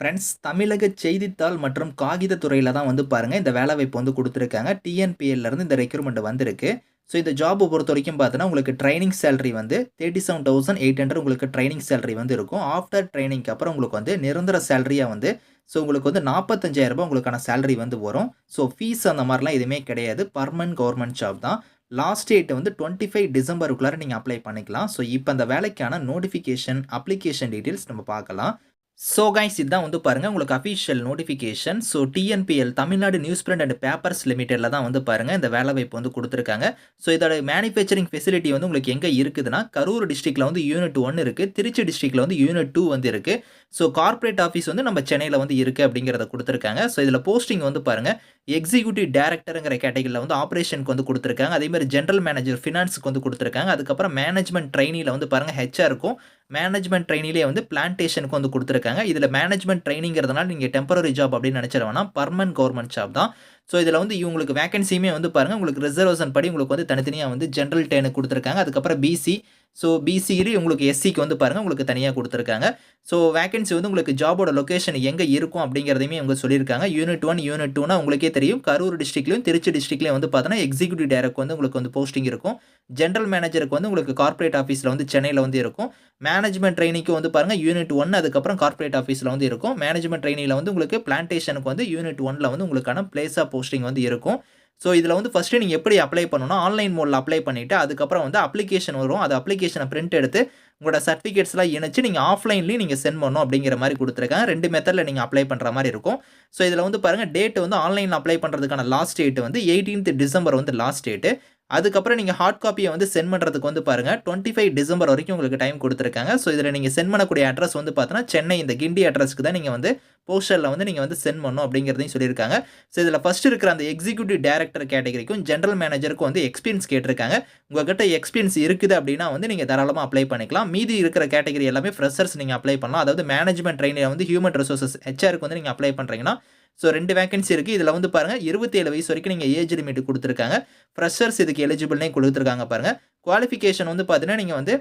Friends, தமிழக செய்தித்தாள் மற்றும் காகித துறையில தான் வந்து பாருங்க, இந்த வேலைவாய்ப்பு வந்து குடுத்துருக்காங்க. டிஎன்பிஎல்லேருந்து இந்த ரெக்ரூட்மெண்ட் வந்திருக்கு. ஸோ இந்த ஜாப்ப பொறுத்தவரைக்கும் பார்த்தீங்கன்னா, உங்களுக்கு ட்ரெய்னிங் சேலரி வந்து 37,800 உங்களுக்கு ட்ரெய்னிங் சேலரி வந்து இருக்கும். ஆஃப்டர் ட்ரெய்னிங்க்கு அப்புறம் உங்களுக்கு வந்து நிரந்தர சேலரியா வந்து உங்களுக்கு வந்து ரூ. 45,000 உங்களுக்கான சேலரி வந்து வரும். ஸோ ஃபீஸ் அந்த மாரிலாம் எதுவுமே கிடையாது. பெர்மனன்ட் கவர்ன்மென்ட் ஜாப் தான். லாஸ்ட் டேட் வந்து 25 டிசம்பருக்குள்ளார நீங்க அப்ளை பண்ணிக்கலாம். ஸோ இப்ப அந்த வேலைக்கான நோட்டிஃபிகேஷன், அப்ளிகேஷன் டீட்டெயில்ஸ் நம்ம பார்க்கலாம். ஸோ கைஸ், இதான் வந்து பாருங்க உங்களுக்கு official notification. So TNPL Tamil Nadu news print and papers லிமிடெட்ல தான் வந்து பாருங்க இந்த வேலைவாய்ப்பு வந்து குடுத்துருக்காங்க. ஸோ இதோட மேனுஃபேக்சரிங் ஃபெசிலிட்டி வந்து உங்களுக்கு எங்க இருக்குதுன்னா, கரூர் டிஸ்ட்ரிக்ட்ல வந்து யூனிட் 1 இருக்கு. திருச்சி டிஸ்ட்ரிக்ட்ல வந்து யூனிட் 2 வந்து இருக்கு. ஸோ கார்ப்பரேட் ஆஃபீஸ் வந்து நம்ம சென்னையில வந்து இருக்கு அப்படிங்கிறத குடுத்துருக்காங்க. ஸோ இதுல போஸ்டிங் வந்து பாருங்க, எக்ஸிக்யூட்டிவ் டைரக்டர்ங்கிற கேட்டகரியில வந்து ஆப்பரேஷனுக்கு வந்து குடுத்துருக்காங்க. அதே மாதிரி ஜெனரல் மேனேஜர் ஃபினான்ஸ்க்கு வந்து குடுத்துருக்காங்க. அதுக்கப்புறம் மேனேஜ்மென்ட் ட்ரெய்னில வந்து பாருங்க ஹெச்ஆர்க்கும், மேனேஜ்மென்ட் ட்ரெய்னிலே வந்து பிளான்டேஷனுக்கு வந்து குடுத்துருக்காங்க. இதுல மேனேஜ்மென்ட் ட்ரெய்னிங்கிறதுனால நீங்க டெம்பரரி ஜாப் அப்படின்னு நினைச்சிட வேணாம். பெர்மனன்ட் கவர்ன்மென்ட் ஜாப் தான். ஸோ இதுல வந்து இவங்களுக்கு வேக்கன்சியுமே வந்து பாருங்க, உங்களுக்கு ரிசர்வேஷன் படி உங்களுக்கு வந்து தனித்தனியா வந்து ஜெனரல் டேனுக்கு குடுத்துருக்காங்க. அதுக்கப்புறம் பிசி, ஸோ பிசியிலே உங்களுக்கு எஸ்சிக்கு வந்து பாருங்க உங்களுக்கு தனியா குடுத்துருக்காங்க. ஸோ வேக்கன்சி வந்து உங்களுக்கு ஜாபோட லொகேஷன் எங்க இருக்கும் அப்படிங்கிறதையுமே இவங்க சொல்லியிருக்காங்க. யூனிட் 1, யூனிட் 2னா உங்களுக்கே தெரியும். கரூர் டிஸ்ட்ரிக்ட்லயும் திருச்சி டிஸ்ட்ரிக்ட்லயும் வந்து பார்த்தீங்கன்னா, எக்ஸிக்யூட்டிவ் டைரக்டர் வந்து உங்களுக்கு வந்து போஸ்டிங் இருக்கும். ஜெனரல் மேனேஜருக்கு வந்து உங்களுக்கு கார்ப்பரேட் ஆஃபீஸ்ல வந்து சென்னையில வந்து இருக்கும். மேனேஜ்மென்ட் ட்ரெய்னிக்கு வந்து பாருங்க யூனிட் 1, அதுக்கப்புறம் கார்ப்பரேட் ஆஃபீஸ்ல வந்து இருக்கும். மேனேஜ்மென்ட் ட்ரெய்னில வந்து உங்களுக்கு பிளான்டேஷனுக்கு வந்து யூனிட் 1ல வந்து உங்களுக்கான பிளேஸ் ஆஃப் போஸ்டிங் வந்து இருக்கும். ஸோ இதுல வந்து ஃபர்ஸ்ட் நீங்க எப்படி அப்ளை பண்ணணும்னா, ஆன்லைன் மோட்ல அப்ளை பண்ணிட்டு, அதுக்கப்புறம் வந்து அப்ளிகேஷன் வரும். அந்த அப்ளிகேஷன பிரிண்ட் எடுத்து உங்களோட சர்டிஃபிகேட்ஸ்லாம் இணைச்சு நீங்க ஆஃப்லைன்லயும் நீங்க சென்ட் பண்ணணும் அப்படிங்கிற மாரி குடுத்துருக்காங்க. 2 மெத்தட்ல நீங்க அப்ளை பண்ற மாரி இருக்கும். ஸோ இதுல வந்து பாருங்க, டேட் வந்து ஆன்லைன்ல அப்ளை பண்றதுக்கான லாஸ்ட் டேட் வந்து 18th டிசம்பர் வந்து லாஸ்ட் டேட். அதுக்கப்புறம் நீங்க ஹார்ட் காப்பிய வந்து சென்ட் பண்றதுக்கு வந்து பாருங்க, 25 டிசம்பர் வரைக்கும் உங்களுக்கு டைம் குடுத்துருக்காங்க. ஸோ இதுல நீங்க சென்ட் பண்ணக்கூடிய அட்ரஸ் வந்து பார்த்தீங்கன்னா, சென்னை இந்த கிண்டி அட்ரஸ்க்கு தான் நீங்க வந்து போஸ்டர்ல வந்து நீங்க வந்து சென்ட் பண்ணணும் அப்படிங்கிறதையும் சொல்லியிருக்காங்க. ஸோ இதுல ஃபர்ஸ்ட் இருக்கிற அந்த எக்ஸிக்யூட்டிவ் டைரக்டர் கேட்டகரிக்கும், ஜெனரல் மேனேஜருக்கும் வந்து எக்ஸ்பீரியன்ஸ் கேட்டிருக்காங்க. உங்ககிட்ட எக்ஸ்பீரியன்ஸ் இருக்குது அப்படின்னா வந்து நீங்க தாராளமா அப்ளை பண்ணிக்கலாம். மீதி இருக்கிற கேட்டகரி எல்லாமே ஃப்ரெஷர்ஸ் நீங்க அப்ளை பண்ணலாம். அதாவது மேனேஜ்மென்ட் ட்ரெய்னில வந்து ஹியூமன் ரிசோர்சஸ் ஹெச்ஆர்க்கு வந்து நீங்க அப்ளை பண்றீங்கன்னா, ஸோ 2 வேக்கன்சி இருக்கு. இதுல வந்து பாருங்க, 27 வயசு வரைக்கும் நீங்க ஏஜ் லிமிட் குடுத்துருக்காங்க. ஃப்ரெஷர்ஸ் இதுக்கு எலிஜிபிள்னே குடுத்துருக்காங்க பாருங்க. குவாலிஃபிகேஷன் வந்து பார்த்தீங்கன்னா, நீங்க வந்து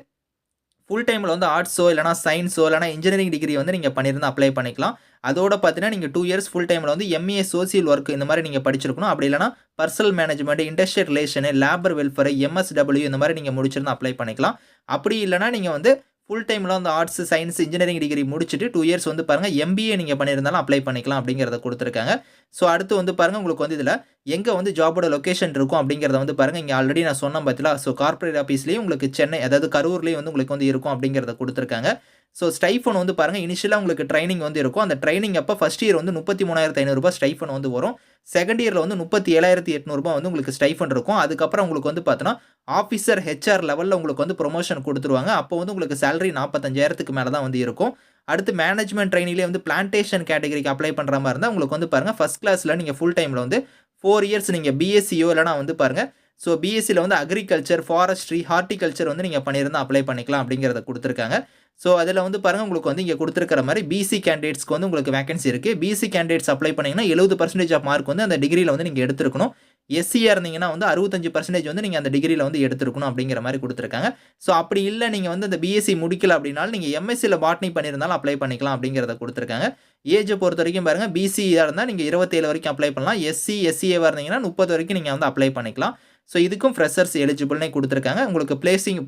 ஃபுல் டைம்ல வந்து ஆர்ட்ஸோ இல்லனா சயன்ஸோ இல்லனா இன்ஜினியரிங் டிகிரி வந்து நீங்க பண்ணியிருந்தா அப்ளை பண்ணிக்கலாம். அதோட பார்த்தீங்கன்னா, நீங்க 2 இயர்ஸ் ஃபுல் டைம்ல வந்து எம்ஏ சோசியல் வொர்க் இந்த மாரி நீங்க படிச்சிருக்கணும். அப்படி இல்லனா personal management, industrial relation, labour welfare, MSW இந்த மாரி நீங்க முடிச்சிருந்தா அப்ளை பண்ணிக்கலாம். அப்படி இல்லனா நீங்க வந்து ஃபுல் டைம்ல வந்து ஆர்ட்ஸ், சயன்ஸ், இன்ஜினியரிங் டிகிரி முடிச்சுட்டு 2 இயர்ஸ் வந்து பாருங்க எம்பிஏ நீங்க பண்ணியிருந்தாலும் அப்ளை பண்ணிக்கலாம் அப்படிங்கிறத குடுத்துருக்காங்க. ஸோ அடுத்து வந்து பாருங்க, உங்களுக்கு வந்து இதுல எங்க வந்து ஜாபோட லொகேஷன் இருக்கும் அப்படிங்கிறத வந்து பாருங்க, இங்க ஆல்ரெடி நான் சொன்னேன் பார்த்தீங்களா? ஸோ கார்ப்பரேட் ஆஃபீஸ்லயும் உங்களுக்கு சென்னை, அதாவது கரூர்லயும் வந்து உங்களுக்கு வந்து இருக்கும் அப்படிங்கிறத குடுத்துருக்காங்க. ஸோ ஸ்டைஃபன் வந்து பாருங்க, இனிஷியலா உங்களுக்கு ட்ரெய்னிங் வந்து இருக்கும். அந்த ட்ரெய்னிங் அப்ப ஃபர்ஸ்ட் இயர் வந்து ரூ. 33,500 ஸ்டைஃபன் வந்து வரும். செகண்ட் இயர்ல வந்து ரூ. 37,800 வந்து உங்களுக்கு ஸ்டைஃபன் இருக்கும். அதுக்கப்புறம் உங்களுக்கு வந்து பார்த்தீங்கன்னா, ஆஃபீசர் ஹெச்ஆர் லெவல்ல உங்களுக்கு வந்து புரமோஷன் குடுத்துருவாங்க. அப்போ வந்து உங்களுக்கு சேலரி 45,000க்கு மேல தான் வந்து இருக்கும். அடுத்து மேனேஜ்மென்ட் ட்ரெய்னிலே வந்து பிளான்டேஷன் கேட்டகரிக்கு அப்ளை பண்ற மாரி இருந்தா, உங்களுக்கு வந்து பாருங்க, ஃபர்ஸ்ட் கிளாஸ்ல நீங்க ஃபுல் டைம்ல வந்து 4 இயர்ஸ் நீங்க பிஎஸ்சியோ இல்லனா வந்து பாருங்க, ஸோ பிஎஸ்சில வந்து அக்ரிகல்ச்சர், ஃபாரஸ்ட்ரி, ஹார்ட்டிகல்ச்சர் வந்து நீங்க பண்ணியிருந்தா அப்ளை பண்ணிக்கலாம் அப்படிங்கிறத குடுத்துருக்காங்க. ஸோ அதுல வந்து பாருங்க, உங்களுக்கு வந்து இங்க குடுத்திருக்கிற மாரி பிசி கேண்டிடேட்ஸ்க்கு வந்து உங்களுக்கு வேக்கன்சி இருக்கு. பிசி கேண்டிடேட்ஸ் அப்ளை பண்ணீங்கன்னா 70% ஆஃப் மார்க் வந்து அந்த டிகிரில வந்து நீங்க எடுத்திருக்கணும். எஸ்சியா இருந்தீங்கன்னா வந்து 65% வந்து நீங்க அந்த டிகிரில வந்து எடுத்திருக்கணும் அப்படிங்கிற மாரி குடுத்திருக்காங்க. ஸோ அப்படி இல்ல, நீங்க வந்து அந்த பிஎஸ்சி முடிக்கல அப்படின்னாலும் நீங்க எம்எஸ்சில பாட்னி பண்ணியிருந்தாலும் அப்ளை பண்ணிக்கலாம் அப்படிங்கிறத குடுத்திருக்காங்க. ஏஜ் பொறுத்தவரைக்கும் பாருங்க, பிசியா இருந்தா நீங்க 27 வரைக்கும் அப்ளை பண்ணலாம். எஸ்சி, எஸ்சிஏவா இருந்தீங்கன்னா 30 வரைக்கும் நீங்க வந்து அப்ளை பண்ணிக்கலாம். ஸோ இதுக்கும் ஃப்ரெஷர்ஸ் எலிஜிபிள்னே குடுத்திருக்காங்க. உங்களுக்கு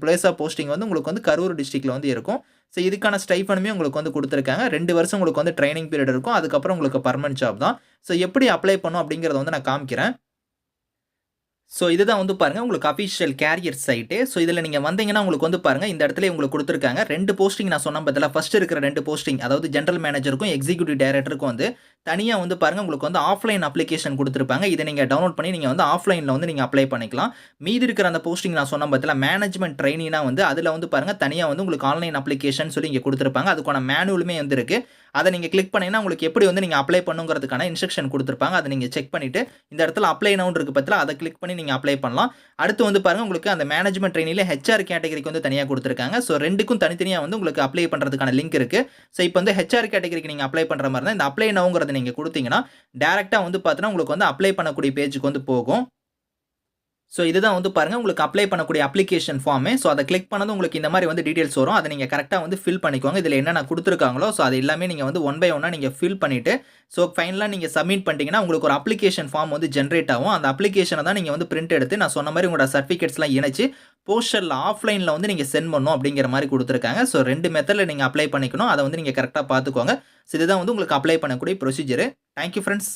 பிளேஸ் ஆஃப் போஸ்டிங் வந்து உங்களுக்கு வந்து கரூர் டிஸ்ட்ரிக்ட்ல வந்து இருக்கும். ஸோ இதுக்கான ஸ்டைஃபனுமே உங்களுக்கு வந்து குடுத்திருக்காங்க. 2 வருஷம் உங்களுக்கு வந்து ட்ரெய்னிங் பீரியட் இருக்கும். அதுக்கப்புறம் உங்களுக்கு பெர்மனன்ட் ஜாப் தான். ஸோ எப்படி அப்ளை பண்ணணும் அப்படிங்கிறத வந்து நான் காமிக்கிறேன். ஸோ இதுதான் வந்து பாருங்க, உங்களுக்கு அஃபிஷியல் கேரியர் சைட்டு. ஸோ இதுல நீங்க வந்தீங்கன்னா, உங்களுக்கு வந்து பாருங்க, இந்த இடத்துலயே உங்களுக்கு குடுத்துருக்காங்க. 2 போஸ்டிங் நான் சொன்னேன் பார்த்தீங்களா? ஃபர்ஸ்ட் இருக்கிற 2 போஸ்டிங், அதாவது ஜெனரல் மேனேஜருக்கும், எக்ஸிக்யூட்டிவ் டைரக்டருக்கும் வந்து தனியா வந்து பாருங்க, உங்களுக்கு வந்து ஆஃப்லைன் அப்ளிகேஷன் குடுத்திருப்பாங்க. இத நீங்க டவுன்லோட் பண்ணி நீங்க வந்து ஆஃப்லைன்ல வந்து நீங்க அப்ளை பண்ணிக்கலாம். மீதி இருக்கிற அந்த போஸ்டிங் நான் சொன்னேன் பார்த்தீங்களா? மேனேஜ்மென்ட் ட்ரெய்னினா வந்து அதுல வந்து பாருங்க, தனியா வந்து உங்களுக்கு ஆன்லைன் அப்ளிகேஷன் சொல்லி இங்க குடுத்திருப்பாங்க. அதுக்கான மேனுவலுமே வந்து இருக்கு. அத நீங்க கிளிக் பண்ணீங்கன்னா, உங்களுக்கு எப்படி வந்து நீங்க அப்ளை பண்ணணுங்கிறதுக்கான இன்ஸ்ட்ரக்ஷன் குடுத்திருப்பாங்க. அத நீங்க செக் பண்ணிட்டு, இந்த இடத்துல அப்ளை நவுன்னு இருக்கு பார்த்தீங்களா? அத கிளிக் பண்ணி நீங்க அப்ளை பண்ணலாம். அடுத்து வந்து பாருங்க, உங்களுக்கு அந்த மேனேஜ்மென்ட் ட்ரெய்னில ஹெச்ஆர் கேட்டகரிக்கு வந்து தனியா குடுத்திருக்காங்க. ஸோ 2க்கும் தனித்தனியா வந்து உங்களுக்கு அப்ளை பண்றதுக்கான லிங்க் இருக்கு. ஸோ இப்ப வந்து ஹெச்ஆர் கேட்டகரிக்கு நீங்க அப்ளை பண்ற மாரி இருந்தா, இந்த அப்ளை நவுங்கிறத நீங்க குடுத்தீங்கன்னா, டைரக்ட்டா வந்து பார்த்தீங்கன்னா, உங்களுக்கு வந்து அப்ளை பண்ணக்கூடிய பேஜ்க்கு வந்து போகும். ஸோ இதுதான் வந்து பாருங்க உங்களுக்கு அப்ளை பண்ணக்கூடிய அப்ளிகேஷன் ஃபார்மு. ஸோ அத கிளிக் பண்ணதும் உங்களுக்கு இந்த மாரி வந்து டீட்டெயில்ஸ் வரும். அத நீங்க கரெக்ட்டா வந்து ஃபில் பண்ணிக்கோங்க. இதில என்னென்ன குடுத்துருக்காங்களோ, ஸோ அது எல்லாமே நீங்க வந்து ஒன் பை ஒன்னா நீங்க ஃபில் பண்ணிட்டு, ஸோ ஃபைனலா நீங்க சப்மிட் பண்ணிட்டீங்கன்னா, உங்களுக்கு ஒரு அப்ளிகேஷன் ஃபார்ம் வந்து ஜெனரேட் ஆகும். அந்த அப்ளிகேஷன தான் நீங்க வந்து பிரிண்ட் எடுத்து நான் சொன்ன மாரி உங்களோட சர்டிஃபிகேட்ஸ்லாம் இணைச்சு, போஸ்டர்ல ஆஃப்லைன்ல வந்து நீங்க சென்ட் பண்ணணும் அப்படிங்கிற மாரி குடுத்துருக்காங்க. ஸோ 2 மெத்தட்ல நீங்க அப்ளை பண்ணிக்கணும். அத வந்து நீங்க கரெக்ட்டா பார்த்துக்கோங்க. ஸோ இதுதான் வந்து உங்களுக்கு அப்ளை பண்ணக்கூடிய ப்ரொசீஜர். Thank you friends.